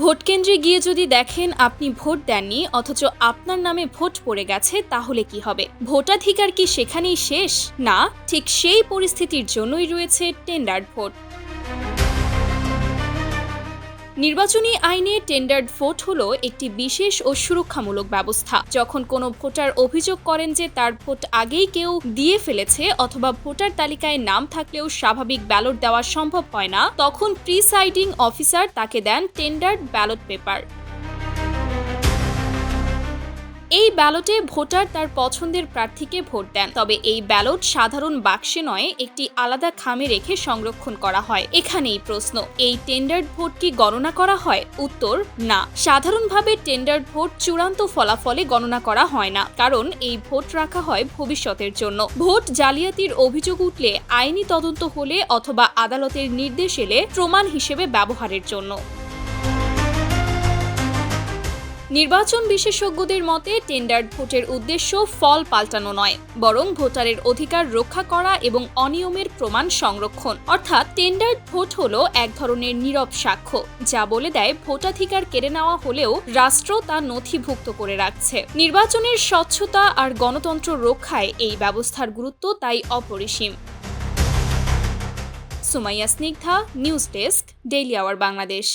Vote কেন্দ্রে গিয়ে যদি দেখেন আপনি ভোট দেননি অথচ আপনার নামে ভোট পড়ে গেছে, তাহলে কি হবে? ভোটাধিকার কি সেখানেই শেষ? না, ঠিক সেই পরিস্থিতির জন্যই রয়েছে টেন্ডার্ড ভোট। নির্বাচনী আইনে টেন্ডার্ড ভোট হলো একটি বিশেষ ও সুরক্ষামূলক ব্যবস্থা। যখন কোনো ভোটার অভিযোগ করেন যে তার ভোট আগেই কেউ দিয়ে ফেলেছে অথবা ভোটার তালিকায় নাম থাকলেও স্বাভাবিক ব্যালট দেওয়া সম্ভব হয় না, তখন প্রিসাইডিং অফিসার তাকে দেন টেন্ডার্ড ব্যালট পেপার। এই ব্যালটে ভোটার তার পছন্দের প্রার্থীকে ভোট দেন, তবে এই ব্যালট সাধারণ বাক্সে নয়, একটি আলাদা খামে রেখে সংরক্ষণ করা হয়। এখানেই প্রশ্ন, এই টেন্ডার্ড ভোট কি গণনা করা হয়? উত্তর না। সাধারণভাবে টেন্ডার্ড ভোট চূড়ান্ত ফলাফলে গণনা করা হয় না, কারণ এই ভোট রাখা হয় ভবিষ্যতের জন্য। ভোট জালিয়াতির অভিযোগ উঠলে, আইনি তদন্ত হলে অথবা আদালতের নির্দেশ এলে প্রমাণ হিসেবে ব্যবহারের জন্য। নির্বাচন বিশেষজ্ঞদের মতে টেন্ডার্ড ভোটের উদ্দেশ্য ফল পাল্টানো নয়, বরং ভোটারের অধিকার রক্ষা করা এবং অনিয়মের প্রমাণ সংরক্ষণ। অর্থাৎ টেন্ডার্ড ভোট হলো এক ধরনের নীরব সাক্ষ্য, যা বলে দেয় ভোটাধিকার কেড়ে নেওয়া হলেও রাষ্ট্র তা নথিভুক্ত করে রাখছে। নির্বাচনের স্বচ্ছতা আর গণতন্ত্র রক্ষায় এই ব্যবস্থার গুরুত্ব তাই অপরিসীম। Sumaiya Snigdha, news desk, daily hour Bangladesh.